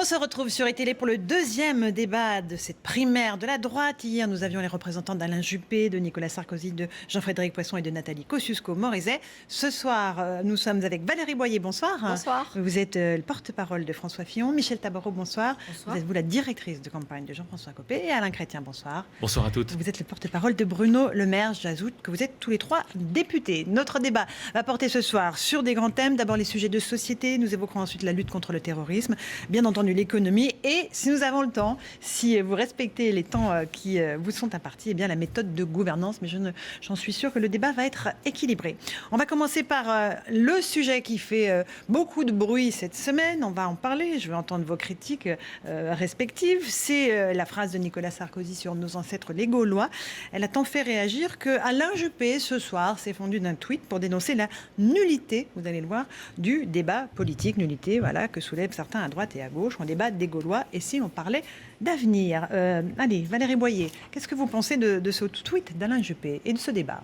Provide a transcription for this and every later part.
On se retrouve sur ETélé pour le deuxième débat de cette primaire de la droite. Hier, nous avions les représentants d'Alain Juppé, de Nicolas Sarkozy, de Jean-Frédéric Poisson et de Nathalie Kosciusko-Morizet. Ce soir, nous sommes avec Valérie Boyer. Bonsoir. Bonsoir. Vous êtes le porte-parole de François Fillon. Michel Tabarot, bonsoir. Bonsoir. Vous êtes la directrice de campagne de Jean-François Copé. Et Alain Chrétien, bonsoir. Bonsoir à toutes. Vous êtes le porte-parole de Bruno Le Maire. J'ajoute que vous êtes tous les trois députés. Notre débat va porter ce soir sur des grands thèmes. D'abord les sujets de société. Nous évoquerons ensuite la lutte contre le terrorisme. Bien entendu l'économie. Et si nous avons le temps, si vous respectez les temps qui vous sont impartis, eh bien la méthode de gouvernance. Mais j'en suis sûre que le débat va être équilibré. On va commencer par le sujet qui fait beaucoup de bruit cette semaine. On va en parler. Je veux entendre vos critiques respectives. C'est la phrase de Nicolas Sarkozy sur nos ancêtres les Gaulois. Elle a tant fait réagir que Alain Juppé, ce soir, s'est fendu d'un tweet pour dénoncer la nullité, vous allez le voir, du débat politique. Nullité, voilà, que soulèvent certains à droite et à gauche. On débat des Gaulois. Et si on parlait d'avenir, allez, Valérie Boyer, qu'est-ce que vous pensez de ce tweet d'Alain Juppé et de ce débat ?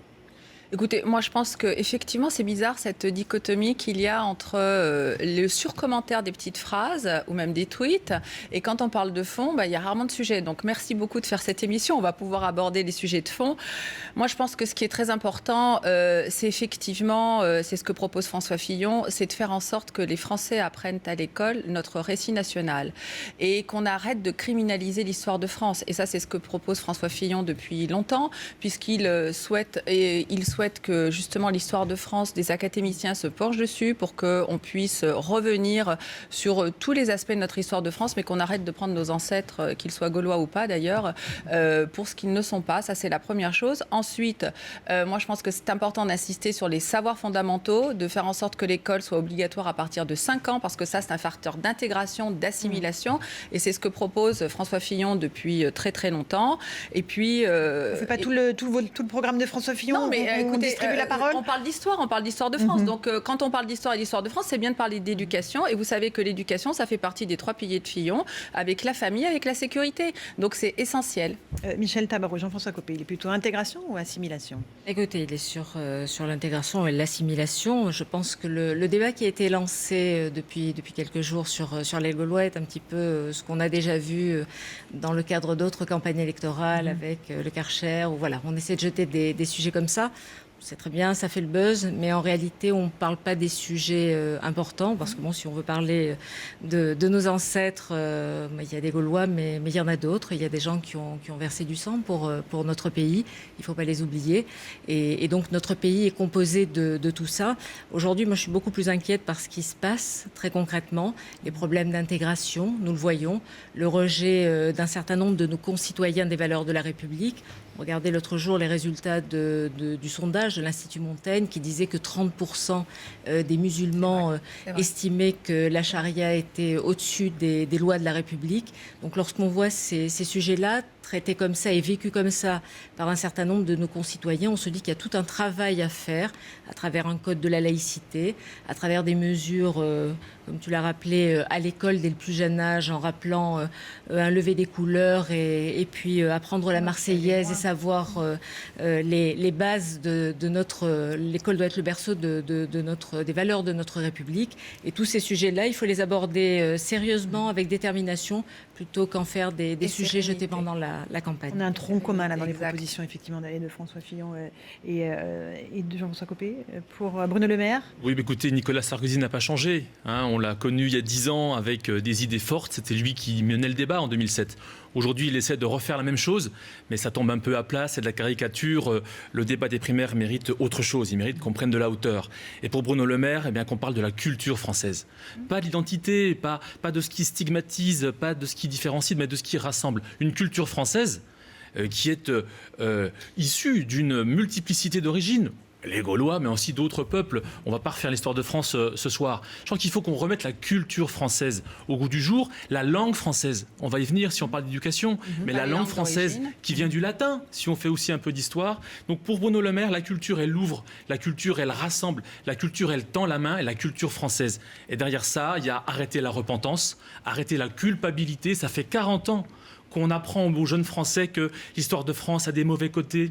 Écoutez, moi je pense qu'effectivement c'est bizarre cette dichotomie qu'il y a entre le surcommentaire des petites phrases ou même des tweets et quand on parle de fond, il y a rarement de sujet. Donc merci beaucoup de faire cette émission, on va pouvoir aborder les sujets de fond. Moi je pense que ce qui est très important, c'est effectivement, c'est ce que propose François Fillon, c'est de faire en sorte que les Français apprennent à l'école notre récit national et qu'on arrête de criminaliser l'histoire de France. Et ça c'est ce que propose François Fillon depuis longtemps puisqu'il souhaite que justement l'histoire de France, des académiciens se penchent dessus pour qu'on puisse revenir sur tous les aspects de notre histoire de France, mais qu'on arrête de prendre nos ancêtres, qu'ils soient gaulois ou pas d'ailleurs, pour ce qu'ils ne sont pas. Ça, c'est la première chose. Ensuite, moi, je pense que c'est important d'insister sur les savoirs fondamentaux, de faire en sorte que l'école soit obligatoire à partir de 5 ans, parce que ça, c'est un facteur d'intégration, d'assimilation, et c'est ce que propose François Fillon depuis très très longtemps. Et puis... Vous ne faites pas tout le programme de François Fillon? Non, mais on distribue la parole. On parle d'histoire de France. Donc, quand on parle d'histoire et d'histoire de France, c'est bien de parler d'éducation. Et vous savez que l'éducation, ça fait partie des 3 piliers de Fillon, avec la famille, avec la sécurité. Donc, c'est essentiel. Michel Tabarot, Jean-François Copé, il est plutôt intégration ou assimilation? Écoutez, il est sur l'intégration et l'assimilation. Je pense que le débat qui a été lancé depuis quelques jours sur les Gaulois est un petit peu ce qu'on a déjà vu dans le cadre d'autres campagnes électorales avec le Karcher. Ou voilà, on essaie de jeter des sujets comme ça. C'est très bien, ça fait le buzz, mais en réalité, on ne parle pas des sujets importants, parce que bon, si on veut parler de nos ancêtres, il y a des Gaulois, mais il y en a d'autres. Il y a des gens qui ont versé du sang pour notre pays. Il ne faut pas les oublier. Et donc, notre pays est composé de tout ça. Aujourd'hui, moi, je suis beaucoup plus inquiète par ce qui se passe, très concrètement. Les problèmes d'intégration, nous le voyons. Le rejet d'un certain nombre de nos concitoyens des valeurs de la République. Regardez l'autre jour les résultats du sondage de l'Institut Montaigne qui disait que 30% des musulmans estimaient que la charia était au-dessus des lois de la République. Donc lorsqu'on voit ces sujets-là traités comme ça et vécus comme ça par un certain nombre de nos concitoyens, on se dit qu'il y a tout un travail à faire à travers un code de la laïcité, à travers des mesures, comme tu l'as rappelé, à l'école dès le plus jeune âge, en rappelant un lever des couleurs et puis apprendre la Marseillaise et savoir les bases de notre... L'école doit être le berceau des valeurs de notre République. Et tous ces sujets-là, il faut les aborder sérieusement, avec détermination, plutôt qu'en faire des sujets jetés pendant la campagne. On a un tronc commun là dans les propositions effectivement de François Fillon et de Jean-François Copé. Pour Bruno Le Maire. Oui, mais écoutez, Nicolas Sarkozy n'a pas changé. On l'a connu il y a 10 ans avec des idées fortes. C'était lui qui menait le débat en 2007. Aujourd'hui, il essaie de refaire la même chose, mais ça tombe un peu à plat, c'est de la caricature. Le débat des primaires mérite autre chose, il mérite qu'on prenne de la hauteur. Et pour Bruno Le Maire, qu'on parle de la culture française. Pas de l'identité, pas de ce qui stigmatise, pas de ce qui différencie, mais de ce qui rassemble. Une culture française qui est issue d'une multiplicité d'origines. Les Gaulois, mais aussi d'autres peuples. On ne va pas refaire l'histoire de France ce soir. Je crois qu'il faut qu'on remette la culture française au goût du jour, la langue française. On va y venir si on parle d'éducation, mais la langue française qui vient du latin, si on fait aussi un peu d'histoire. Donc pour Bruno Le Maire, la culture, elle ouvre, la culture, elle rassemble, la culture, elle tend la main, et la culture française. Et derrière ça, il y a arrêter la repentance, arrêter la culpabilité. Ça fait 40 ans qu'on apprend aux jeunes Français que l'histoire de France a des mauvais côtés.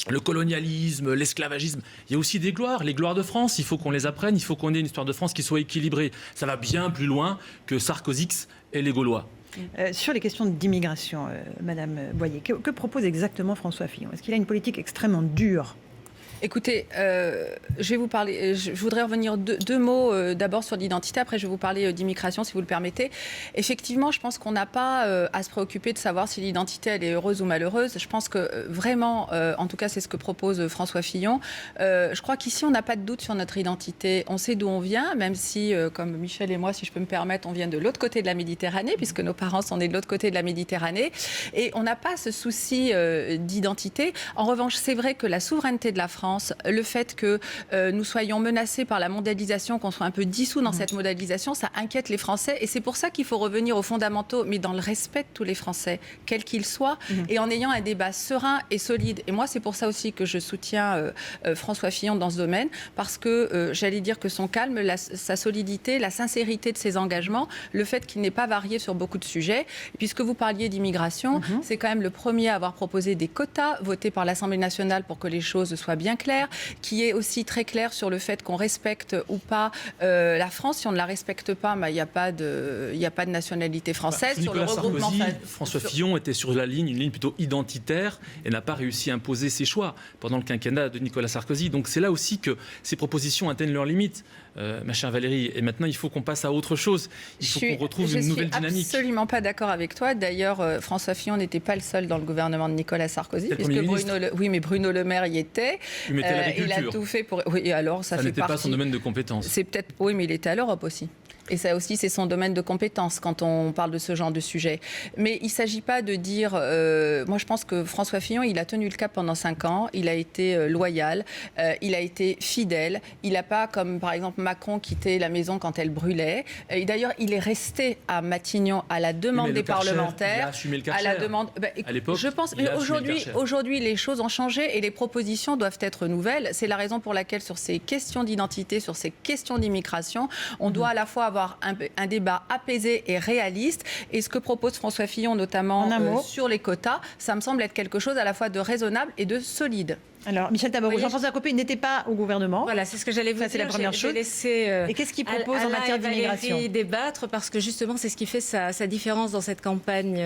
le colonialisme, l'esclavagisme. Il y a aussi des gloires, les gloires de France. Il faut qu'on les apprenne, il faut qu'on ait une histoire de France qui soit équilibrée. Ça va bien plus loin que Sarkozy et les Gaulois. Sur les questions d'immigration, Madame Boyer, que propose exactement François Fillon? Est-ce qu'il a une politique extrêmement dure? Écoutez, je vais vous parler. Je voudrais revenir deux mots d'abord sur l'identité. Après, je vais vous parler d'immigration, si vous le permettez. Effectivement, je pense qu'on n'a pas à se préoccuper de savoir si l'identité elle est heureuse ou malheureuse. Je pense que vraiment, en tout cas, c'est ce que propose François Fillon. Je crois qu'ici, on n'a pas de doute sur notre identité. On sait d'où on vient, même si, comme Michel et moi, si je peux me permettre, on vient de l'autre côté de la Méditerranée, puisque nos parents sont nés de l'autre côté de la Méditerranée, et on n'a pas ce souci d'identité. En revanche, c'est vrai que la souveraineté de la France, le fait que nous soyons menacés par la mondialisation, qu'on soit un peu dissous dans cette mondialisation, ça inquiète les Français. Et c'est pour ça qu'il faut revenir aux fondamentaux, mais dans le respect de tous les Français, quels qu'ils soient, et en ayant un débat serein et solide. Et moi, c'est pour ça aussi que je soutiens François Fillon dans ce domaine, parce que j'allais dire que son calme, sa solidité, la sincérité de ses engagements, le fait qu'il n'est pas varié sur beaucoup de sujets. Puisque vous parliez d'immigration, c'est quand même le premier à avoir proposé des quotas votés par l'Assemblée nationale pour que les choses soient bien clair, qui est aussi très clair sur le fait qu'on respecte ou pas la France. Si on ne la respecte pas, il n'y a pas de nationalité française. Sur le regroupement, François Fillon était sur une ligne plutôt identitaire et n'a pas réussi à imposer ses choix pendant le quinquennat de Nicolas Sarkozy. Donc c'est là aussi que ces propositions atteignent leurs limites. Ma chère Valérie, et maintenant il faut qu'on passe à autre chose. Il faut qu'on retrouve une nouvelle dynamique. Je ne suis absolument pas d'accord avec toi. D'ailleurs, François Fillon n'était pas le seul dans le gouvernement de Nicolas Sarkozy, puisque Bruno Le Maire y était. Il a tout fait pour. Oui, alors ça fait n'était pas son domaine de compétence. C'est peut-être. Oui, mais il était à l'Europe aussi. Et ça aussi, c'est son domaine de compétence quand on parle de ce genre de sujet. Mais il ne s'agit pas de dire... moi, je pense que François Fillon, il a tenu le cap pendant 5 ans. Il a été loyal. Il a été fidèle. Il n'a pas, comme par exemple Macron, quitté la maison quand elle brûlait. Et d'ailleurs, il est resté à Matignon à la demande des parlementaires. Il a assumé le Karcher. À la demande... à l'époque, je pense. Mais aujourd'hui, les choses ont changé et les propositions doivent être nouvelles. C'est la raison pour laquelle, sur ces questions d'identité, sur ces questions d'immigration, on doit à la fois avoir un débat apaisé et réaliste. Et ce que propose François Fillon, notamment sur les quotas, ça me semble être quelque chose à la fois de raisonnable et de solide. Alors, Michel Tabarot, Jean-François Copé n'était pas au gouvernement. Voilà, c'est ce que j'allais vous dire. C'est la première chose. Et qu'est-ce qu'il propose en matière d'immigration? Débattre, parce que justement, c'est ce qui fait sa différence dans cette campagne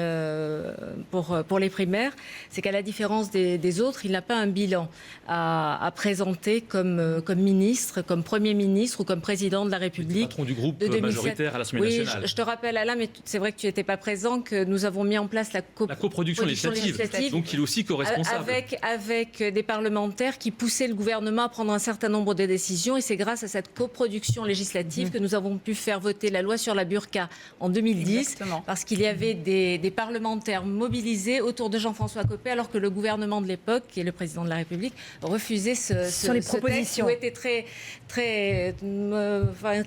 pour les primaires. C'est qu'à la différence des autres, il n'a pas un bilan à présenter comme ministre, comme Premier ministre ou comme président de la République. Patron du groupe majoritaire à l'Assemblée nationale. Oui, je te rappelle, Alain, mais c'est vrai que tu n'étais pas présent, que nous avons mis en place la coproduction législative. Donc il est aussi co-responsable. Avec des parlementaires qui poussaient le gouvernement à prendre un certain nombre de décisions. Et c'est grâce à cette coproduction législative que nous avons pu faire voter la loi sur la burqa en 2010. Exactement. Parce qu'il y avait des parlementaires mobilisés autour de Jean-François Copé, alors que le gouvernement de l'époque, qui est le président de la République, refusait sur les propositions. Texte,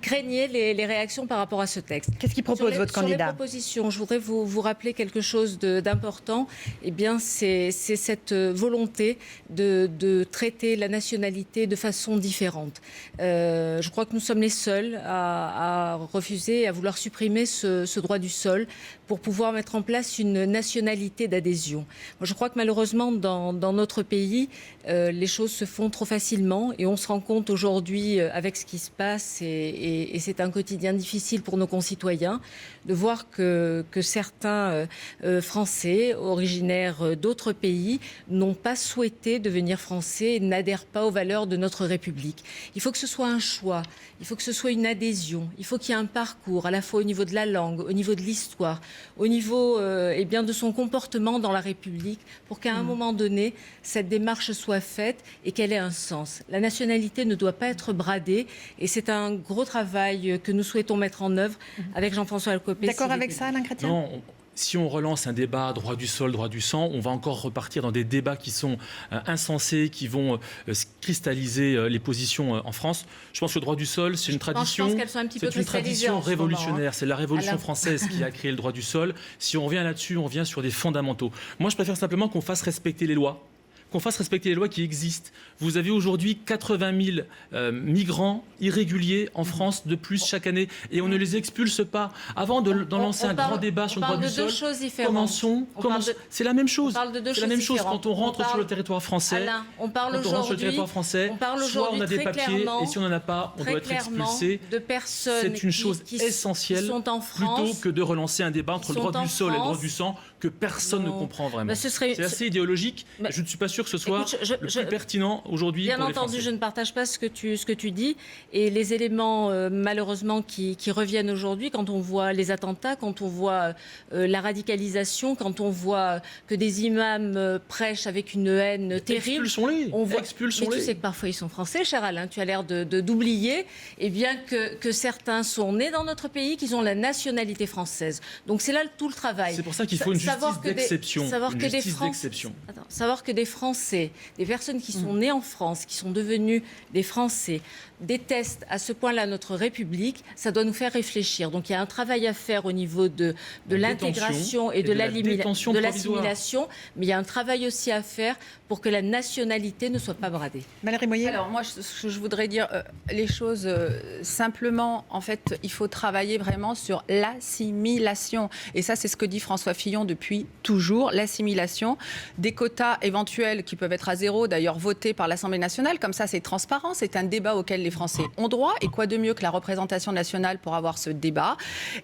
craignait les réactions par rapport à ce texte. Qu'est-ce qu'il propose, votre candidat? Sur les propositions, je voudrais vous rappeler quelque chose d'important. Eh bien, c'est cette volonté de traiter la nationalité de façon différente. Je crois que nous sommes les seuls à refuser et à vouloir supprimer ce droit du sol pour pouvoir mettre en place une nationalité d'adhésion. Moi, je crois que malheureusement, dans notre pays, les choses se font trop facilement et on se rend compte aujourd'hui avec ce qui se passe et c'est un quotidien difficile pour nos concitoyens de voir que certains Français originaires d'autres pays n'ont pas souhaité devenir Français et n'adhèrent pas aux valeurs de notre République. Il faut que ce soit un choix, il faut que ce soit une adhésion, il faut qu'il y ait un parcours à la fois au niveau de la langue, au niveau de l'histoire, au niveau de son comportement dans la République pour qu'à un moment donné, cette démarche soit faite et qu'elle ait un sens. La nationalité ne doit pas être bradée et c'est un gros travail que nous souhaitons mettre en œuvre avec Jean-François Copé. D'accord avec ça, Alain Chrétien? Non. Si on relance un débat droit du sol, droit du sang, on va encore repartir dans des débats qui sont insensés, qui vont cristalliser les positions en France. Je pense que le droit du sol, c'est une tradition, révolutionnaire. C'est la Révolution française qui a créé le droit du sol. Si on revient là-dessus, on revient sur des fondamentaux. Moi, je préfère simplement qu'on fasse respecter les lois, qu'on fasse respecter les lois qui existent. Vous avez aujourd'hui 80 000 migrants irréguliers en France de plus chaque année et on ne les expulse pas. Avant d'en lancer un grand débat sur le droit du sol, commençons. C'est la même chose. C'est la même chose quand on rentre sur le territoire français. Alain, on parle soit on a des papiers et si on n'en a pas, on doit être expulsé. De personnes c'est une chose essentielle sont en France, plutôt que de relancer un débat entre le droit du sol et le droit du sang que personne ne comprend vraiment. C'est assez idéologique. Je ne suis pas sûr que ce soit le plus pertinent aujourd'hui pour les Français. Bien entendu, je ne partage pas ce que tu dis. Et les éléments, malheureusement, qui reviennent aujourd'hui, quand on voit les attentats, quand on voit la radicalisation, quand on voit que des imams prêchent avec une haine terrible. Expulsons-les. Mais tu sais que parfois ils sont français, cher Alain. Tu as l'air d'oublier que certains sont nés dans notre pays, qu'ils ont la nationalité française. Donc c'est là tout le travail. C'est pour ça qu'il faut une justice d'exception. Savoir que des Français, des personnes qui sont nées en France, qui sont devenues des Français, détestent à ce point-là notre République, ça doit nous faire réfléchir. Donc il y a un travail à faire au niveau de l'intégration et de l'assimilation, mais il y a un travail aussi à faire pour que la nationalité ne soit pas bradée. Valérie Boyer. Alors moi, je voudrais dire les choses simplement. En fait, il faut travailler vraiment sur l'assimilation. Et ça, c'est ce que dit François Fillon depuis toujours. L'assimilation, des quotas éventuels qui peuvent être à zéro, d'ailleurs votés par l'Assemblée nationale. Comme ça, c'est transparent. C'est un débat auquel les Français ont droit. Et quoi de mieux que la représentation nationale pour avoir ce débat.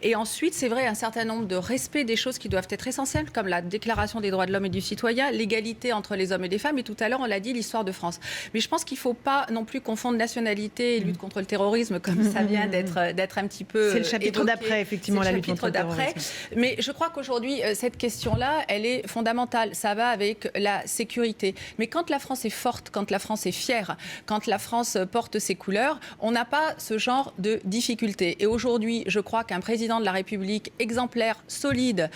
Et ensuite, c'est vrai, un certain nombre de respect des choses qui doivent être essentielles, comme la Déclaration des droits de l'homme et du citoyen, l'égalité entre les hommes et les femmes. Et tout à l'heure, on l'a dit, l'histoire de France. Mais je pense qu'il ne faut pas non plus confondre nationalité et lutte contre le terrorisme, comme ça vient d'être un petit peu c'est le chapitre d'après, effectivement, la lutte contre le terrorisme. Mais je crois qu'aujourd'hui, cette question-là, elle est fondamentale. Ça va avec la sécurité. Mais quand la France est forte, quand la France est fière, quand la France porte ses couleurs, on n'a pas ce genre de difficultés. Et aujourd'hui, je crois qu'un président de la République exemplaire, solide,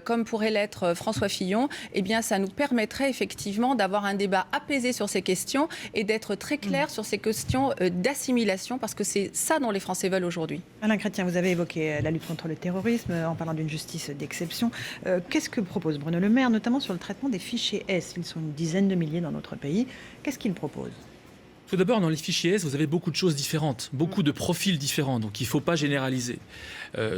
comme pourrait l'être François Fillon, eh bien, ça nous permettrait effectivement d'avoir un débat apaisé sur ces questions et d'être très clair sur ces questions d'assimilation, parce que c'est ça dont les Français veulent aujourd'hui. Alain Chrétien, vous avez évoqué la lutte contre le terrorisme en parlant d'une justice d'exception. Qu'est-ce que propose Bruno Le Maire, notamment sur le traitement des fichiers S? Ils sont une dizaine de milliers dans notre pays. Qu'est-ce qu'il propose? Tout d'abord, dans les fichiers S, vous avez beaucoup de choses différentes, beaucoup de profils différents, donc il ne faut pas généraliser.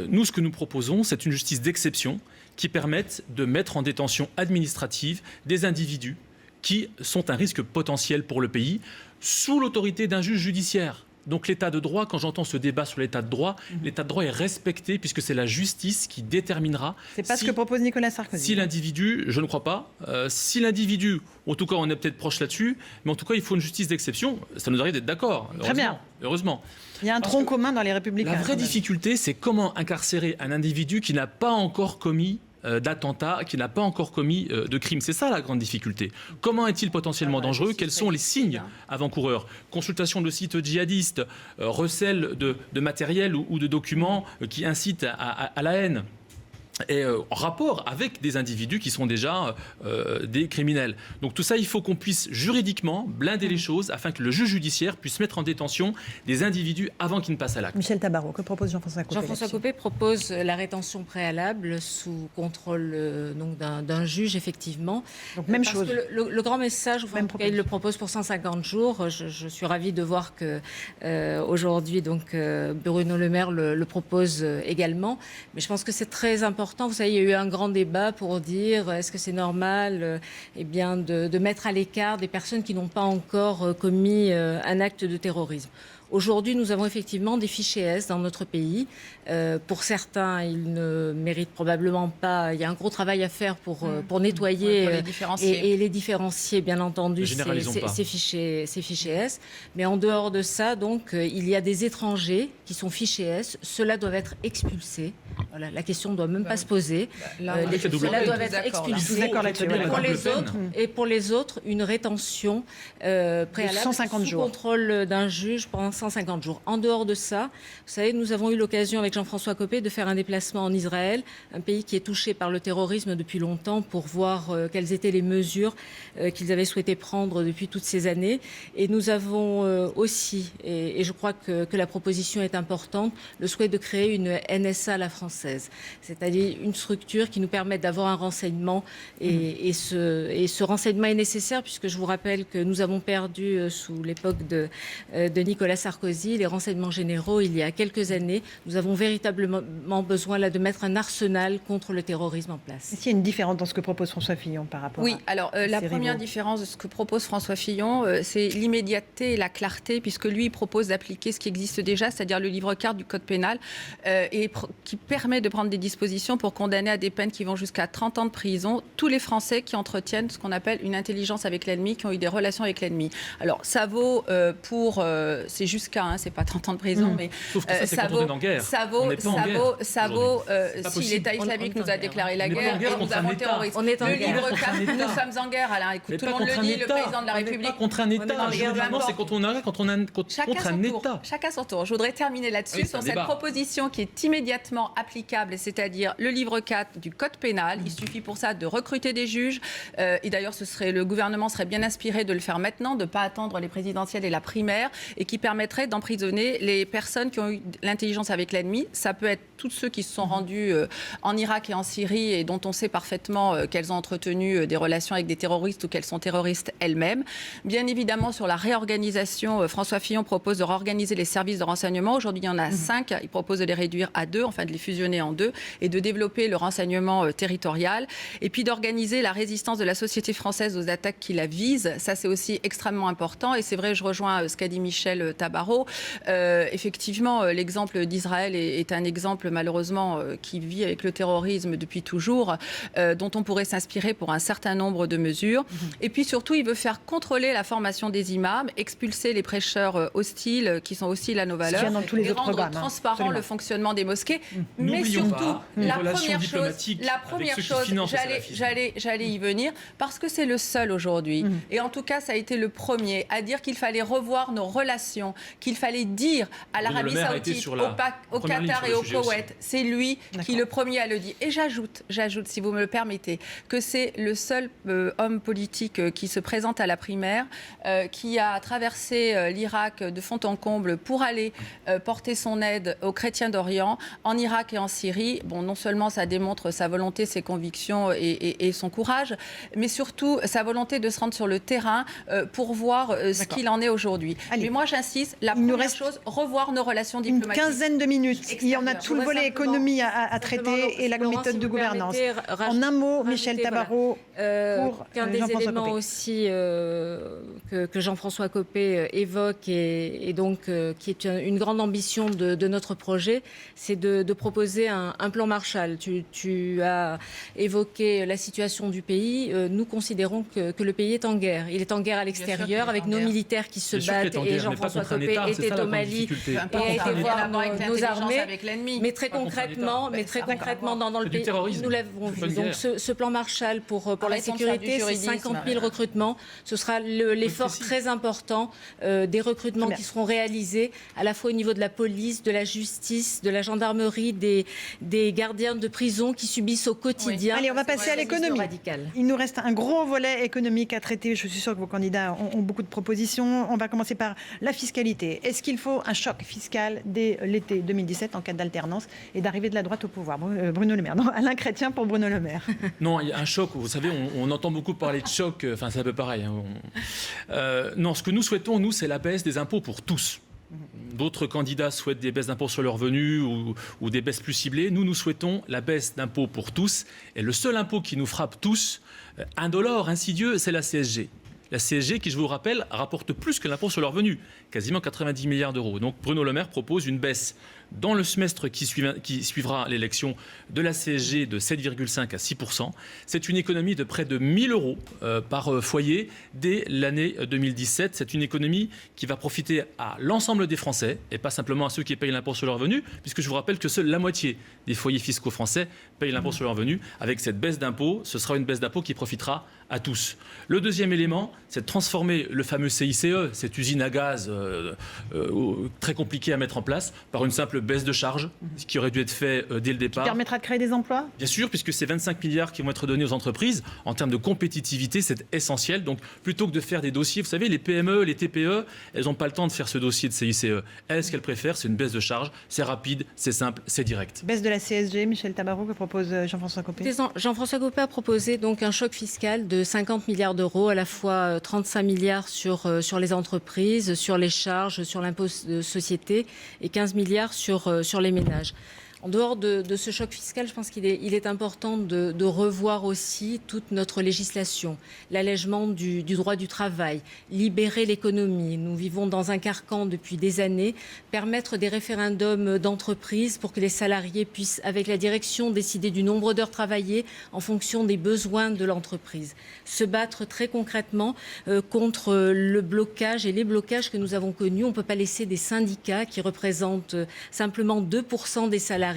Nous, ce que nous proposons, c'est une justice d'exception qui permette de mettre en détention administrative des individus qui sont un risque potentiel pour le pays, sous l'autorité d'un juge judiciaire. Donc l'état de droit, quand j'entends ce débat sur l'état de droit, l'état de droit est respecté puisque c'est la justice qui déterminera. C'est pas ce que propose Nicolas Sarkozy. Si l'individu, je ne crois pas, si l'individu, en tout cas on est peut-être proche là-dessus, mais en tout cas il faut une justice d'exception, ça nous arrive d'être d'accord. Très bien. Heureusement. Il y a un tronc commun dans les Républicains. La vraie difficulté, c'est comment incarcérer un individu qui n'a pas encore commis d'attentat, qui n'a pas encore commis de crime. C'est ça la grande difficulté. Comment est-il potentiellement dangereux? Quels sont les signes avant-coureurs? Consultation de sites djihadistes, recel de matériel ou de documents qui incitent à la haine. Et en rapport avec des individus qui sont déjà des criminels. Donc tout ça, il faut qu'on puisse juridiquement blinder les choses afin que le juge judiciaire puisse mettre en détention des individus avant qu'ils ne passent à l'acte. Michel Tabarot, que propose Jean-François Copé? Jean-François Copé propose la rétention préalable sous contrôle d'un juge, effectivement. Donc même chose. Parce que le grand message, il le propose pour 150 jours. Je suis ravie de voir que aujourd'hui, donc Bruno Le Maire le propose également. Mais je pense que c'est très important. Vous savez, il y a eu un grand débat pour dire est-ce que c'est normal de mettre à l'écart des personnes qui n'ont pas encore commis un acte de terrorisme. Aujourd'hui, nous avons effectivement des fichiers S dans notre pays. Pour certains, ils ne méritent probablement pas. Il y a un gros travail à faire pour nettoyer et les différencier, bien entendu, ces fichiers S. Mais en dehors de ça, donc, il y a des étrangers qui sont fichés S. Ceux-là doivent être expulsés. Voilà, la question ne doit même pas se poser. Ceux-là doivent être expulsés. Pour les autres, une rétention préalable 150 sous jours. contrôle d'un juge pendant 150 jours. En dehors de ça, vous savez, nous avons eu l'occasion avec Jean-François Copé de faire un déplacement en Israël, un pays qui est touché par le terrorisme depuis longtemps, pour voir quelles étaient les mesures qu'ils avaient souhaité prendre depuis toutes ces années. Et nous avons aussi, et je crois que la proposition est importante, le souhait de créer une NSA à la française, c'est-à-dire une structure qui nous permette d'avoir un renseignement. Et ce renseignement est nécessaire puisque je vous rappelle que nous avons perdu sous l'époque de Nicolas Sarkozy les renseignements généraux il y a quelques années. Nous avons véritablement besoin là de mettre un arsenal contre le terrorisme en place. Est-ce qu'il y a une différence dans ce que propose François Fillon par rapport Oui, à alors la première rivaux différence de ce que propose François Fillon, c'est l'immédiateté et la clarté, puisque lui, il propose d'appliquer ce qui existe déjà, c'est-à-dire le livre 4 du Code pénal, qui permet de prendre des dispositions pour condamner à des peines qui vont jusqu'à 30 ans de prison tous les Français qui entretiennent ce qu'on appelle une intelligence avec l'ennemi, qui ont eu des relations avec l'ennemi. Alors, ça vaut c'est jusqu'à, c'est pas 30 ans de prison, mais sauf que ça vaut, en guerre. Ça vaut, si l'État islamique nous a déclaré la guerre et nous avons terrorisé. On est en le guerre. livre 4, nous sommes en guerre, Alain. Écoute, tout le monde le dit, le président de la République. Pas contre un État. Juridiquement, c'est contre un État. Chacun son tour. Je voudrais terminer là-dessus sur cette proposition qui est immédiatement applicable, c'est-à-dire le livre 4 du Code pénal. Il suffit pour ça de recruter des juges. Et d'ailleurs, le gouvernement serait bien inspiré de le faire maintenant, de ne pas attendre les présidentielles et la primaire, et qui permettrait d'emprisonner les personnes qui ont eu l'intelligence avec l'ennemi. Ça peut être tous ceux qui se sont rendus en Irak et en Syrie et dont on sait parfaitement qu'elles ont entretenu des relations avec des terroristes ou qu'elles sont terroristes elles-mêmes. Bien évidemment, sur la réorganisation, François Fillon propose de réorganiser les services de renseignement. Aujourd'hui, il y en a 5. Il propose de les réduire à 2, enfin de les fusionner en 2, et de développer le renseignement territorial. Et puis d'organiser la résistance de la société française aux attaques qui la visent. Ça, c'est aussi extrêmement important. Et c'est vrai, je rejoins ce qu'a dit Michel Tabarot. Effectivement, l'exemple d'Israël est un exemple, malheureusement, qui vit avec le terrorisme depuis toujours, dont on pourrait s'inspirer pour un certain nombre de mesures. Et puis surtout, il veut faire contrôler la formation des imams, expulser les prêcheurs hostiles qui sont hostiles à nos valeurs, et rendre transparent le fonctionnement des mosquées. Mais surtout, la première chose, j'allais y venir, parce que c'est le seul aujourd'hui. Et en tout cas, ça a été le premier à dire qu'il fallait revoir nos relations, qu'il fallait dire à l'Arabie Saoudite, au Qatar et au Koweït, c'est lui qui le premier a le dit. Et j'ajoute, si vous me le permettez, que c'est le seul homme politique qui se présente à la primaire, qui a traversé l'Irak de fond en comble pour aller porter son aide aux chrétiens d'Orient, en Irak et en Syrie. Bon, non seulement ça démontre sa volonté, ses convictions et son courage, mais surtout sa volonté de se rendre sur le terrain pour voir ce qu'il en est aujourd'hui. Mais moi, j'insiste, la première chose, revoir nos relations diplomatiques. Une quinzaine de minutes. Il y en a tout le volet économie à traiter et la méthode de gouvernance. En un mot, Michel Tabarot, pour qu'un des éléments aussi que Jean-François Copé évoque et donc qui est une grande ambition de notre projet, c'est de proposer un plan Marshall. Tu as évoqué la situation du pays. Nous considérons que le pays est en guerre. Il est en guerre à l'extérieur avec nos militaires qui se battent. Et Jean-François Copé était au Mali et a été voir nos armées. Mais très concrètement, dans le pays, nous l'avons vu. Donc ce plan Marshall pour la sécurité, c'est 50 000 recrutements. Ce sera l'effort très important des recrutements qui seront réalisés à la fois au niveau de la police, de la justice, de la gendarmerie, des gardiens de prison qui subissent au quotidien. Allez, on va passer à l'économie. Il nous reste un gros volet économique à traiter. Je suis sûre que vos candidats ont beaucoup de propositions. On va commencer par la fiscalité. Est-ce qu'il faut un choc fiscal dès l'été 2017 en cas d'alternance et d'arrivée de la droite au pouvoir? Bruno Le Maire. Non, Alain Chrétien pour Bruno Le Maire. Non, il y a un choc. Vous savez, on entend beaucoup parler de choc. Enfin, c'est un peu pareil. Non, ce que nous souhaitons, nous, c'est la baisse des impôts pour tous. D'autres candidats souhaitent des baisses d'impôts sur leurs revenus ou des baisses plus ciblées. Nous souhaitons la baisse d'impôts pour tous. Et le seul impôt qui nous frappe tous, indolore, insidieux, c'est la CSG. La CSG, qui, je vous rappelle, rapporte plus que l'impôt sur le revenu, quasiment 90 milliards d'euros. Donc Bruno Le Maire propose une baisse dans le semestre qui suivra l'élection de la CSG de 7,5 à 6%. C'est une économie de près de 1 000 euros par foyer dès l'année 2017. C'est une économie qui va profiter à l'ensemble des Français et pas simplement à ceux qui payent l'impôt sur le revenu, puisque je vous rappelle que seule la moitié des foyers fiscaux français payent l'impôt sur le revenu. Avec cette baisse d'impôt, ce sera une baisse d'impôt qui profitera à tous. Le deuxième élément, c'est de transformer le fameux CICE, cette usine à gaz très compliquée à mettre en place, par une simple baisse de charges, ce qui aurait dû être fait dès le départ. Qui permettra de créer des emplois ? Bien sûr, puisque ces 25 milliards qui vont être donnés aux entreprises, en termes de compétitivité, c'est essentiel. Donc, plutôt que de faire des dossiers, vous savez, les PME, les TPE, elles n'ont pas le temps de faire ce dossier de CICE. Elles, ce qu'elles préfèrent, c'est une baisse de charges. C'est rapide, c'est simple, c'est direct. Baisse de la CSG, Michel Tabarot, que propose Jean-François Copé. Jean-François Copé a proposé donc un choc fiscal de 50 milliards d'euros, à la fois 35 milliards sur les entreprises, sur les charges, sur l'impôt de société et 15 milliards sur les ménages. En dehors de ce choc fiscal, je pense qu'il est important de revoir aussi toute notre législation, l'allègement du droit du travail, libérer l'économie. Nous vivons dans un carcan depuis des années, permettre des référendums d'entreprise pour que les salariés puissent, avec la direction, décider du nombre d'heures travaillées en fonction des besoins de l'entreprise. Se battre très concrètement contre le blocage et les blocages que nous avons connus. On ne peut pas laisser des syndicats qui représentent simplement 2% des salariés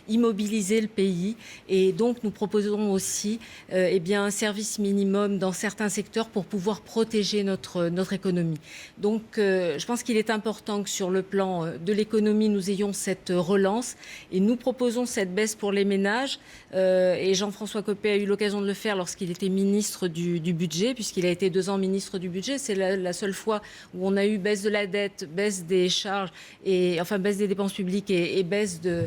immobiliser le pays, et donc nous proposons aussi un service minimum dans certains secteurs pour pouvoir protéger notre économie. Donc je pense qu'il est important que sur le plan de l'économie nous ayons cette relance, et nous proposons cette baisse pour les ménages, et Jean-François Copé a eu l'occasion de le faire lorsqu'il était ministre du budget, puisqu'il a été 2 ans ministre du budget. C'est la seule fois où on a eu baisse de la dette, baisse des charges, baisse des dépenses publiques et baisse de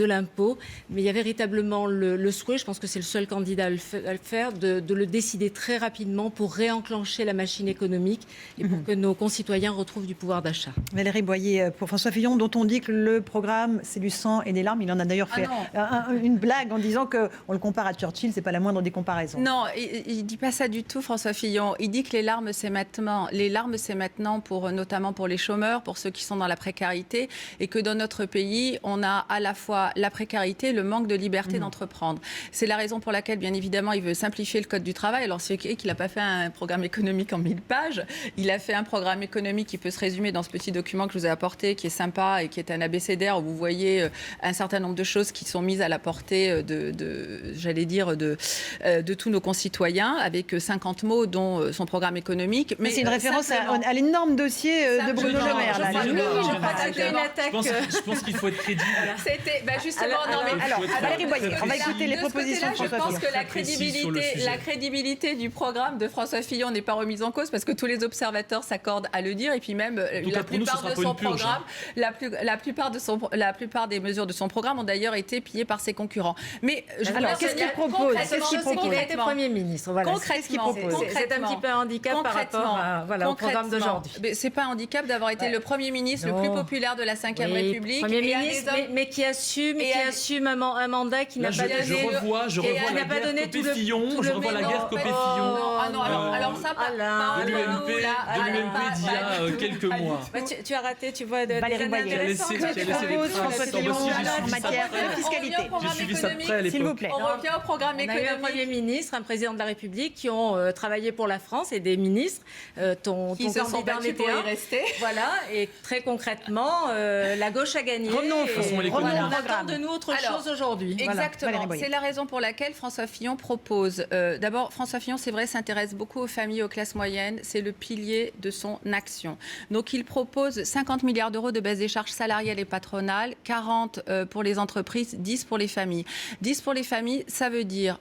l'impôt. Mais il y a véritablement le souhait, je pense que c'est le seul candidat à le faire, de le décider très rapidement pour réenclencher la machine économique et pour que nos concitoyens retrouvent du pouvoir d'achat. Valérie Boyer, pour François Fillon, dont on dit que le programme, c'est du sang et des larmes. Il en a d'ailleurs fait une blague en disant qu'on le compare à Churchill, c'est pas la moindre des comparaisons. Non, il ne dit pas ça du tout, François Fillon. Il dit que les larmes, c'est maintenant. Les larmes, c'est maintenant, notamment pour les chômeurs, pour ceux qui sont dans la précarité, et que dans notre pays, on a à la fois la précarité et le manque de liberté d'entreprendre. C'est la raison pour laquelle, bien évidemment, il veut simplifier le Code du travail. Alors, c'est qu'il n'a pas fait un programme économique en 1000 pages. Il a fait un programme économique qui peut se résumer dans ce petit document que je vous ai apporté, qui est sympa et qui est un abécédaire où vous voyez un certain nombre de choses qui sont mises à la portée de tous nos concitoyens, avec 50 mots, dont son programme économique. Mais c'est une référence à l'énorme dossier de Bruno Le Maire. Je pense qu'il faut être crédible. C'était justement. Alors, Valérie Boyer, on va écouter les propositions de François Fillon. Je pense que la crédibilité du programme de François Fillon n'est pas remise en cause, parce que tous les observateurs s'accordent à le dire, et puis même la plupart des mesures de son programme ont d'ailleurs été pillées par ses concurrents. Mais qu'est-ce qu'il propose ? Il a été Premier ministre. Voilà. Concrètement, c'est un petit peu un handicap par rapport au programme d'aujourd'hui. C'est pas un handicap d'avoir été le Premier ministre le plus populaire de la Ve République. Premier ministre, mais qui assume un mandat qui n'a pas donné. Je revois la guerre Copé-Fillon, je revois la guerre Copé-Fillon de l'UMP d'il y a quelques mois. Tu as raté, tu vois, Valérie Boyer. François Fillon en matière de fiscalité. J'ai suivi ça de près à l'époque. S'il vous plaît. On revient au programme économique. On a eu un Premier ministre, un président de la République qui ont travaillé pour la France, et des ministres, qui se sont battus pour y rester. Voilà, et très concrètement, la gauche a gagné. Revenons on attend de nous autre chose aujourd'hui. Exactement. C'est la raison pour laquelle François Fillon propose. D'abord, François Fillon, c'est vrai, s'intéresse beaucoup aux familles, aux classes moyennes. C'est le pilier de son action. Donc, il propose 50 milliards d'euros de baisse des charges salariales et patronales, 40 pour les entreprises, 10 pour les familles. 10 pour les familles, ça veut dire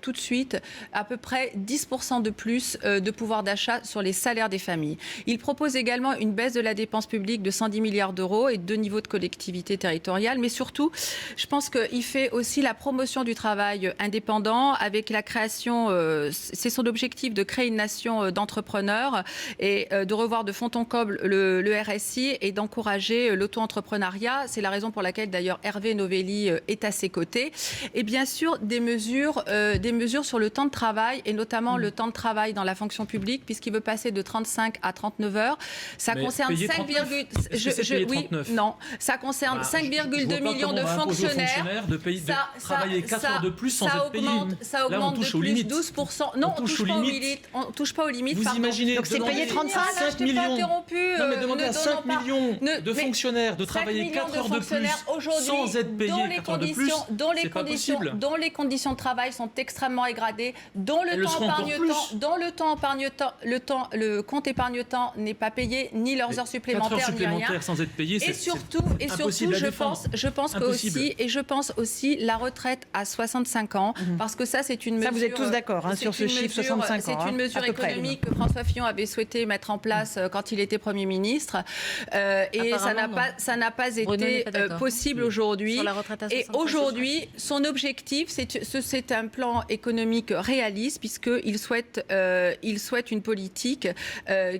tout de suite à peu près 10% de plus de pouvoir d'achat sur les salaires des familles. Il propose également une baisse de la dépense publique de 110 milliards d'euros et 2 niveaux de collectivité collectivités territoriales, mais surtout, je pense qu'il fait aussi la promotion du travail indépendant avec la création, c'est son objectif de créer une nation d'entrepreneurs et de revoir de fond en comble le RSI et d'encourager l'auto-entrepreneuriat. C'est la raison pour laquelle d'ailleurs Hervé Novelli est à ses côtés. Et bien sûr, des mesures sur le temps de travail et notamment le temps de travail dans la fonction publique, puisqu'il veut passer de 35 à 39 heures. Ça concerne 5,2 millions de fonctionnaires. De travailler 4 heures de plus sans être payé. Ça augmente de plus 12%. Non, on ne touche pas aux limites. Vous imaginez, donc c'est payé 35 5 millions. Non, mais demandez à 5 millions de fonctionnaires de travailler 4 heures de plus sans être payés 4 heures de plus. Dont les conditions de travail sont extrêmement dégradées, dont le compte épargne-temps n'est pas payé, ni leurs heures supplémentaires, 4 heures supplémentaires sans être payé, et surtout, je pense aussi la retraite à 65 ans, parce que ça, c'est une mesure. Ça, vous êtes tous d'accord sur ce chiffre, 65 ans. C'est une mesure économique que François Fillon avait souhaité mettre en place quand il était Premier ministre, et ça n'a pas été possible aujourd'hui. Et aujourd'hui, son objectif, c'est un plan économique réaliste, puisqu'il souhaite une politique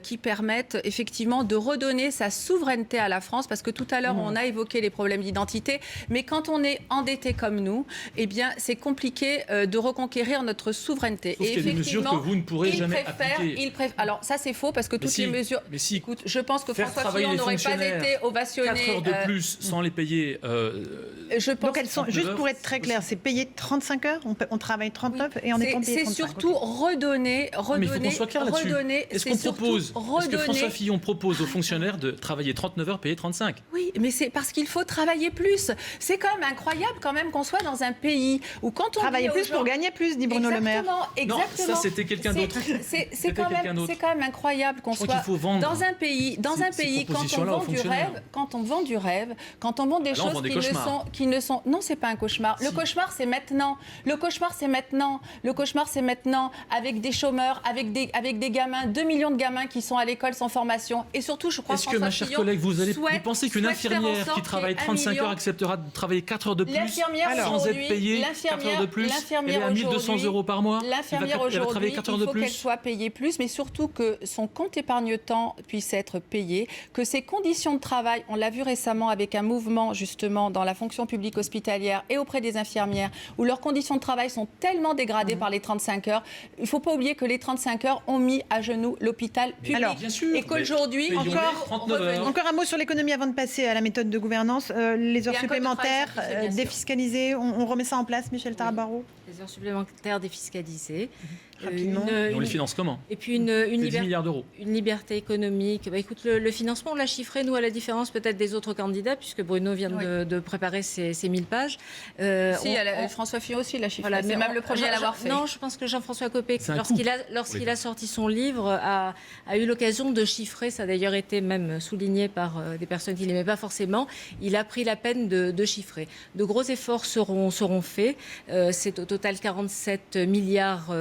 qui permette effectivement de redonner sa souveraineté à la France, parce que tout à l'heure, on a évoqué les problèmes d'identité, mais quand on est endetté comme nous, eh bien, c'est compliqué de reconquérir notre souveraineté. Sauf et effectivement, des mesures que vous ne pourrez jamais appliquer. Alors, ça, c'est faux, parce que toutes les mesures... Écoute, je pense que François Fillon n'aurait pas été ovationné... 4 heures de plus sans les payer... Donc, elles sont, juste pour être très clair, c'est payé 35 heures, on travaille 39 et on est payé 35. C'est surtout redonner... Mais il faut qu'on soit clair là-dessus. Est-ce que François Fillon propose aux fonctionnaires de travailler 39 heures, payer 35 ? Oui, mais c'est parce qu'il faut travailler plus. C'est quand même incroyable qu'on soit dans un pays où quand on travailler plus pour gagner plus, dit Bruno Le Maire. Exactement. Non, ça c'était quelqu'un d'autre. C'est quand même incroyable qu'on soit dans un pays quand on vend du rêve, quand on vend des choses qui ne sont. Non, c'est pas un cauchemar. Le cauchemar, c'est maintenant. Le cauchemar, c'est maintenant avec des chômeurs, avec des gamins, 2 millions de gamins qui sont à l'école sans formation. Et surtout, je crois que ma chère collègue, vous pensez qu'une infirmière qui travaille 35 heures acceptera de travailler 4 heures de plus sans être payée 4 heures de plus? Elle est à 1 200 € par mois. L'infirmière aujourd'hui, il faut qu'elle soit payée plus, mais surtout que son compte épargne-temps puisse être payé, que ses conditions de travail, on l'a vu récemment avec un mouvement justement dans la fonction publique hospitalière et auprès des infirmières, où leurs conditions de travail sont tellement dégradées par les 35 heures. Il ne faut pas oublier que les 35 heures ont mis à genoux l'hôpital public. Alors, bien sûr, et qu'aujourd'hui... Encore un mot sur l'économie avant de passer à la méthode de gouvernance. Les heures supplémentaires défiscalisées, on remet ça en place, Michel Tarabaro? Les heures supplémentaires défiscalisées. Rapidement. Et on les finance comment? Et puis 10 milliards d'euros. Une liberté économique. Écoute, le financement, on l'a chiffré, nous, à la différence peut-être des autres candidats, puisque Bruno vient de préparer ses 1000 pages. François Fillon aussi l'a chiffré. Voilà, c'est même le premier à l'avoir fait. Non, je pense que Jean-François Copé, lorsqu'il a sorti son livre, a eu l'occasion de chiffrer. Ça a d'ailleurs été même souligné par des personnes qui ne l'aimaient pas forcément. Il a pris la peine de chiffrer. De gros efforts seront faits. C'est au total 47 milliards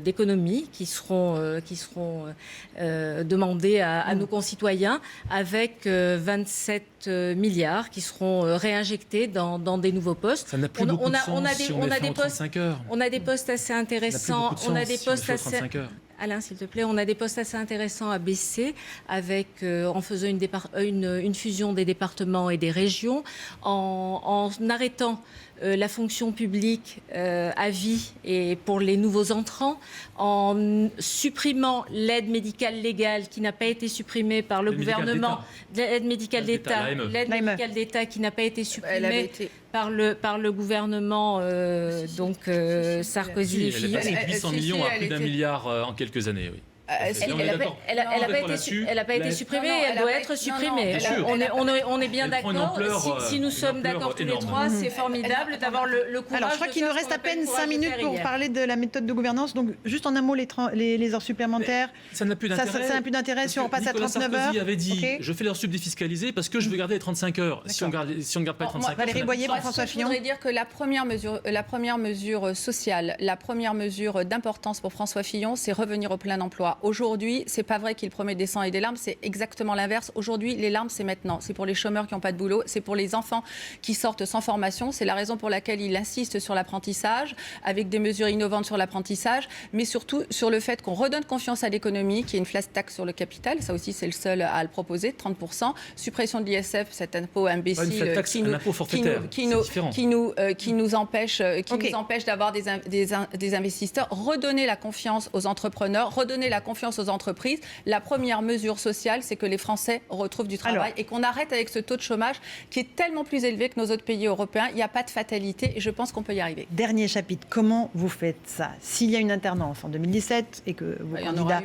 d'économies qui seront demandées à nos concitoyens, avec 27 milliards qui seront réinjectés dans des nouveaux postes. Ça n'a plus beaucoup de sens si on est 35 heures. On a des postes assez intéressants. Alain, s'il te plaît, on a des postes assez intéressants à baisser en faisant une fusion des départements et des régions, en arrêtant la fonction publique à vie et pour les nouveaux entrants, en supprimant l'aide médicale légale qui n'a pas été supprimée par le gouvernement, l'aide médicale d'État, qui n'a pas été supprimée par le gouvernement Sarkozy et Fillon. Elle a 800 millions à plus d'1 milliard en quelques années, oui. Elle n'a pas été supprimée, elle doit être supprimée. On est bien d'accord. Si nous sommes d'accord tous les trois, c'est formidable d'avoir le courage. Alors, je crois qu'il nous reste à peine 5 minutes pour parler de la méthode de gouvernance. Donc, juste en un mot, les heures supplémentaires. Ça n'a plus d'intérêt. Ça n'a plus d'intérêt si on passe à 39 heures. Nicolas Sarkozy avait dit je fais l'heure sub défiscalisée parce que je veux garder les 35 heures. Si on ne garde pas les 35 heures. Valérie Boyer pour François Fillon. Je voudrais dire que la première mesure sociale, la première mesure d'importance pour François Fillon, c'est revenir au plein emploi. fois. Aujourd'hui, c'est pas vrai qu'il promet des sangs et des larmes, c'est exactement l'inverse. Aujourd'hui, les larmes, c'est maintenant. C'est pour les chômeurs qui n'ont pas de boulot, c'est pour les enfants qui sortent sans formation. C'est la raison pour laquelle il insiste sur l'apprentissage, avec des mesures innovantes sur l'apprentissage, mais surtout sur le fait qu'on redonne confiance à l'économie, qu'il y ait une flat tax sur le capital. Ça aussi, c'est le seul à le proposer, 30%. Suppression de l'ISF, cet impôt imbécile qui nous empêche d'avoir des investisseurs. Redonner la confiance aux entrepreneurs, redonner la confiance aux entreprises. La première mesure sociale, c'est que les Français retrouvent du travail et qu'on arrête avec ce taux de chômage qui est tellement plus élevé que nos autres pays européens. Il n'y a pas de fatalité et je pense qu'on peut y arriver. Dernier chapitre, comment vous faites ça? S'il y a une alternance en 2017 et que vos candidats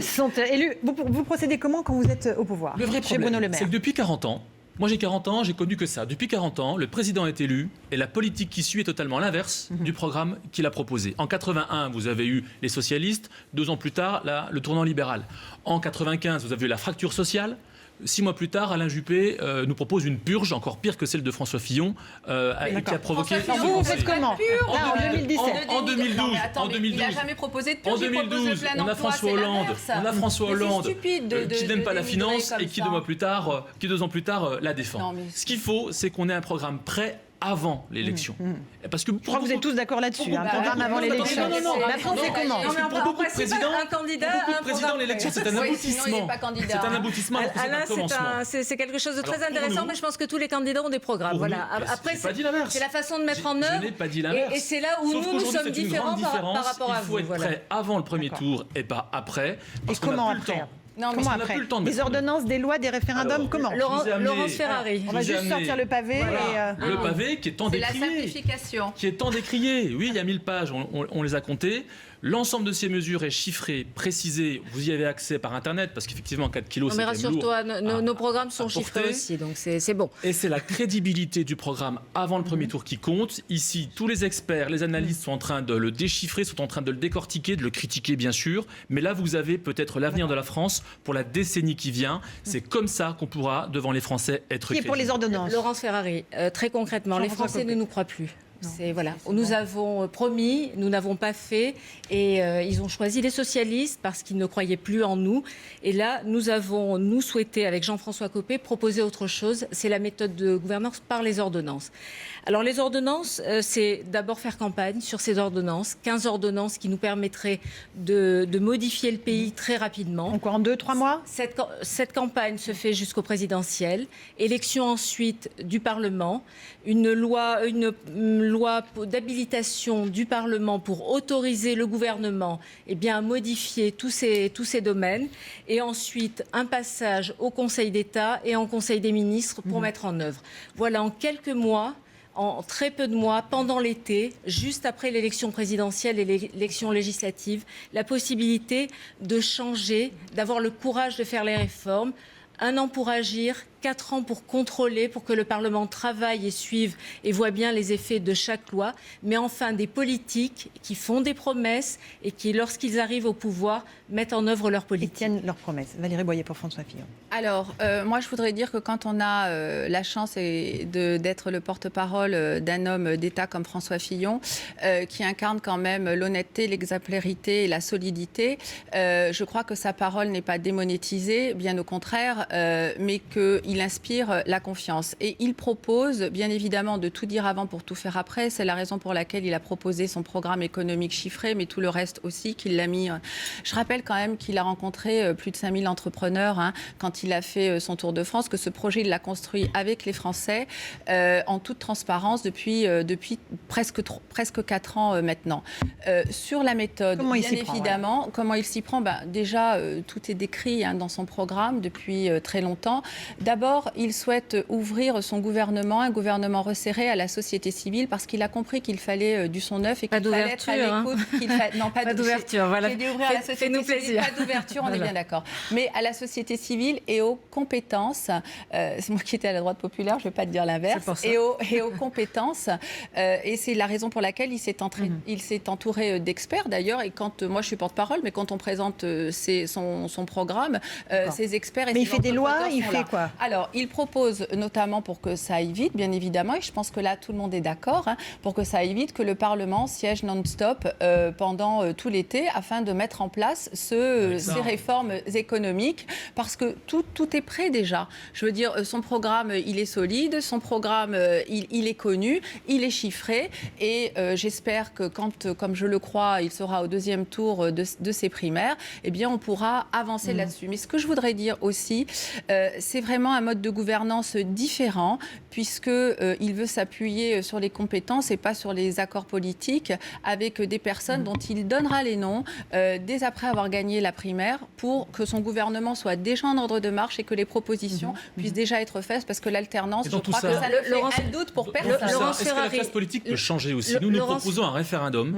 sont élus, vous procédez comment quand vous êtes au pouvoir? Le vrai problème, Bruno Le Maire. c'est que depuis 40 ans, moi j'ai 40 ans, j'ai connu que ça. Depuis 40 ans, le président est élu et la politique qui suit est totalement l'inverse du programme qu'il a proposé. En 81, vous avez eu les socialistes, 2 ans plus tard, le tournant libéral. En 95, vous avez eu la fracture sociale. 6 mois plus tard, Alain Juppé nous propose une purge encore pire que celle de François Fillon, qui a provoqué... Vous faites comment en 2017? En 2012, il n'a jamais proposé de purge. En 2012, on a François Hollande, qui n'aime pas la finance et qui 2 ans plus tard la défend. Ce qu'il faut, c'est qu'on ait un programme prêt avant l'élection. Parce que je crois que vous êtes tous d'accord là-dessus. Un programme avant l'élection. La France, c'est comment? Pour beaucoup de présidents, l'élection, c'est un aboutissement. C'est un aboutissement. Alain, c'est quelque chose de très intéressant, mais je pense que tous les candidats ont des programmes. Voilà. Après, c'est la façon de mettre en œuvre. Je n'ai pas dit l'inverse. Et c'est là où nous sommes différents par rapport à vous. Il faut être prêt avant le premier tour et pas après. Et comment après? Comment après? Des ordonnances, des lois, des référendums, comment? Laurence Ferrari. On va juste sortir le pavé. Le pavé qui est tant décrié. C'est la simplification. Qui est tant décrié. Oui, il y a 1000 pages, on les a comptées. L'ensemble de ces mesures est chiffré, précisé. Vous y avez accès par Internet, parce qu'effectivement, 4 kilos, c'est rassure-toi, nos programmes sont chiffrés aussi, donc c'est bon. Et c'est la crédibilité du programme avant le premier tour qui compte. Ici, tous les experts, les analystes sont en train de le déchiffrer, sont en train de le décortiquer, de le critiquer, bien sûr. Mais là, vous avez peut-être l'avenir de la France pour la décennie qui vient. C'est comme ça qu'on pourra, devant les Français, être crédible. Qui est pour les ordonnances? Laurence Ferrari, très concrètement, les Français ne nous croient plus. Nous avons promis, nous n'avons pas fait, et ils ont choisi les socialistes parce qu'ils ne croyaient plus en nous. Et là, nous avons souhaité, avec Jean-François Copé, proposer autre chose. C'est la méthode de gouvernance par les ordonnances. Alors les ordonnances, c'est d'abord faire campagne sur ces ordonnances, 15 ordonnances qui nous permettraient de modifier le pays très rapidement. Donc en 2-3 mois? Cette campagne se fait jusqu'au présidentiel. Élection ensuite du Parlement, une loi d'habilitation du Parlement pour autoriser le gouvernement à modifier tous ces domaines. Et ensuite, un passage au Conseil d'État et en Conseil des ministres pour mettre en œuvre. Voilà, en quelques mois, en très peu de mois, pendant l'été, juste après l'élection présidentielle et l'élection législative, la possibilité de changer, d'avoir le courage de faire les réformes. 1 an pour agir, 4 ans pour contrôler, pour que le Parlement travaille et suive et voit bien les effets de chaque loi, mais enfin des politiques qui font des promesses et qui, lorsqu'ils arrivent au pouvoir, mettent en œuvre leurs politiques. Ils tiennent leurs promesses. Valérie Boyer pour François Fillon. Alors, moi je voudrais dire que quand on a la chance d'être le porte-parole d'un homme d'État comme François Fillon, qui incarne quand même l'honnêteté, l'exemplarité et la solidité, je crois que sa parole n'est pas démonétisée, bien au contraire, mais qu'il inspire la confiance. Et il propose, bien évidemment, de tout dire avant pour tout faire après. C'est la raison pour laquelle il a proposé son programme économique chiffré, mais tout le reste aussi, qu'il l'a mis... Je rappelle quand même qu'il a rencontré plus de 5000 entrepreneurs quand il a fait son tour de France, que ce projet, il l'a construit avec les Français, en toute transparence, depuis presque 4 ans maintenant. Sur la méthode, comment comment il s'y prend, déjà, tout est décrit dans son programme depuis très longtemps. D'abord, il souhaite ouvrir son gouvernement, un gouvernement resserré à la société civile, parce qu'il a compris qu'il fallait du son neuf et qu'il fallait être à l'écoute. Non, pas d'ouverture. Voilà. Fais-nous plaisir. Pas d'ouverture, on est bien d'accord. Mais à la société civile et aux compétences. C'est moi qui étais à la droite populaire, je ne vais pas te dire l'inverse. Et aux compétences. Et c'est la raison pour laquelle il s'est entouré d'experts, d'ailleurs. Et quand moi, je suis porte-parole, mais quand on présente son programme, ces experts... Mais il fait des lois, il fait quoi? Alors, il propose notamment pour que ça aille vite, bien évidemment, et je pense que là, tout le monde est d'accord, pour que ça aille vite, que le Parlement siège non-stop pendant tout l'été afin de mettre en place ces réformes économiques, parce que tout est prêt déjà. Je veux dire, son programme, il est solide, son programme, il est connu, il est chiffré, et j'espère que quand, comme je le crois, il sera au deuxième tour de ces primaires, eh bien, on pourra avancer là-dessus. Mais ce que je voudrais dire aussi, c'est vraiment un mode de gouvernance différent, puisqu'il veut s'appuyer sur les compétences et pas sur les accords politiques, avec des personnes dont il donnera les noms dès après avoir gagné la primaire, pour que son gouvernement soit déjà en ordre de marche et que les propositions puissent déjà être faites, parce que l'alternance, je crois que ça ne fait un doute pour personne. Est-ce que la classe politique peut changer aussi? Nous proposons un référendum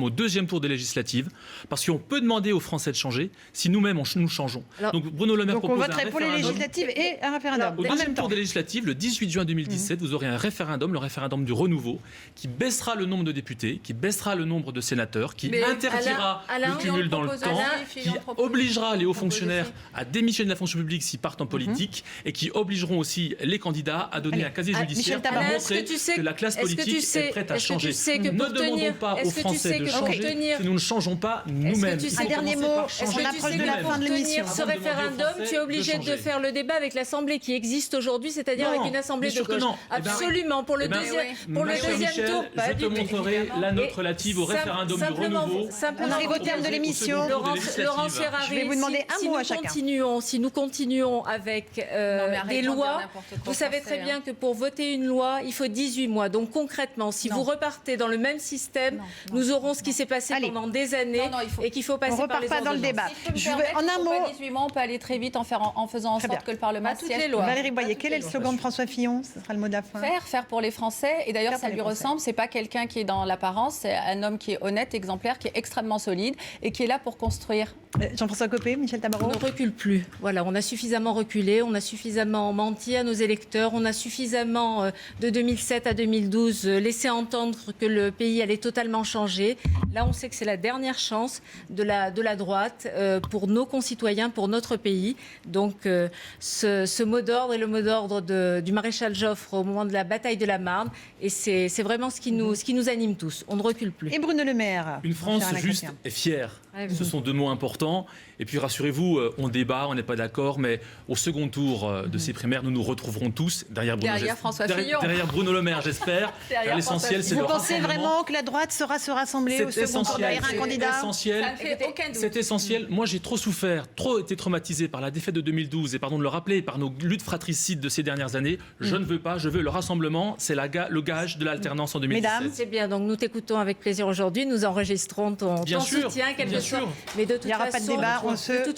au deuxième tour des législatives, parce qu'on peut demander aux Français de changer si nous-mêmes nous changeons. Donc Bruno Le Maire propose un référendum. Pour les législatives et un référendum. Au deuxième tour des législatives, le 18 juin 2017, vous aurez un référendum, le référendum du renouveau, qui baissera le nombre de députés, qui baissera le nombre de sénateurs, qui interdira le cumul dans le temps, qui obligera les hauts fonctionnaires à démissionner de la fonction publique s'ils partent en politique, et qui obligeront aussi les candidats à donner un casier judiciaire pour montrer que la classe politique est prête à changer. Ne demandons pas aux Français de changer si nous ne changeons pas nous-mêmes. Un dernier mot, on approche de la fin de l'émission. Ce référendum, tu es obligé de faire le débat avec l'Assemblée qui existe aujourd'hui, c'est-à-dire avec une Assemblée de gauche. Absolument. Pour le deuxième tour, je te montrerai la note relative au référendum du renouveau. On arrive au terme de l'émission. Laurence Ferrari, je vais vous demander un mot à chacun. Si nous continuons avec des lois, vous savez très bien que pour voter une loi, il faut 18 mois. Donc concrètement, si vous repartez dans le même système, nous aurons ce qui s'est passé pendant des années et qu'il faut passer par les ordonnances. On repart pas dans le débat. Je veux en un mot. 18 mois, on peut aller très vite en faisant en sorte que le Parlement siège. Valérie Boyer, quel est le slogan de François Fillon? Ce sera le mot de la fin. Faire pour les Français. Et d'ailleurs, ça lui ressemble. C'est pas quelqu'un qui est dans l'apparence. C'est un homme qui est honnête, exemplaire, qui est extrêmement solide et qui est là pour construire. Jean-François Copé, Michel Tabarot. On ne recule plus. Voilà, on a suffisamment reculé, on a suffisamment menti à nos électeurs, on a suffisamment, de 2007 à 2012, laissé entendre que le pays allait totalement changer. Là, on sait que c'est la dernière chance de la droite pour nos concitoyens, pour notre pays. Donc, ce mot d'ordre est le mot d'ordre du maréchal Joffre au moment de la bataille de la Marne. Et c'est vraiment ce qui nous anime tous. On ne recule plus. Et Bruno Le Maire. Une France juste et fière. Ce sont deux mots importants. Et puis rassurez-vous, on débat, on n'est pas d'accord, mais au second tour de ces primaires, nous nous retrouverons tous derrière Bruno Le Maire, j'espère. L'essentiel, c'est le rassemblement. Vous pensez vraiment que la droite saura se rassembler au second tour derrière un candidat? C'est essentiel. Moi, j'ai trop souffert, trop été traumatisé par la défaite de 2012 et pardon de le rappeler, par nos luttes fratricides de ces dernières années. Je ne veux pas, je veux le rassemblement. C'est le gage de l'alternance en 2017. Mesdames, c'est bien. Donc nous t'écoutons avec plaisir aujourd'hui. Nous enregistrons ton soutien, quel que soit. Mais de toute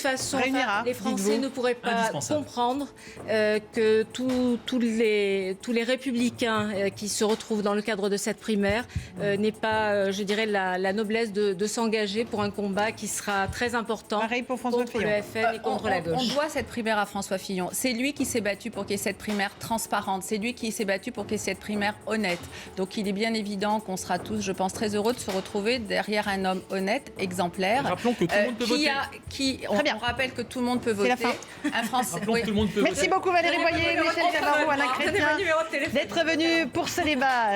façon, les Français ne pourraient pas comprendre que tous les républicains qui se retrouvent dans le cadre de cette primaire n'aient pas, je dirais, la noblesse de s'engager pour un combat qui sera très important contre le FN et contre la gauche. On doit cette primaire à François Fillon. C'est lui qui s'est battu pour qu'il y ait cette primaire transparente. C'est lui qui s'est battu pour qu'il y ait cette primaire honnête. Donc il est bien évident qu'on sera tous, je pense, très heureux de se retrouver derrière un homme honnête, exemplaire. Rappelons que tout le monde peut voter. On rappelle que tout le monde peut voter. C'est la fin. Tout le monde peut Merci beaucoup Valérie Boyer, Michel Tabarot, Alain Chrétien d'être venus pour ce débat.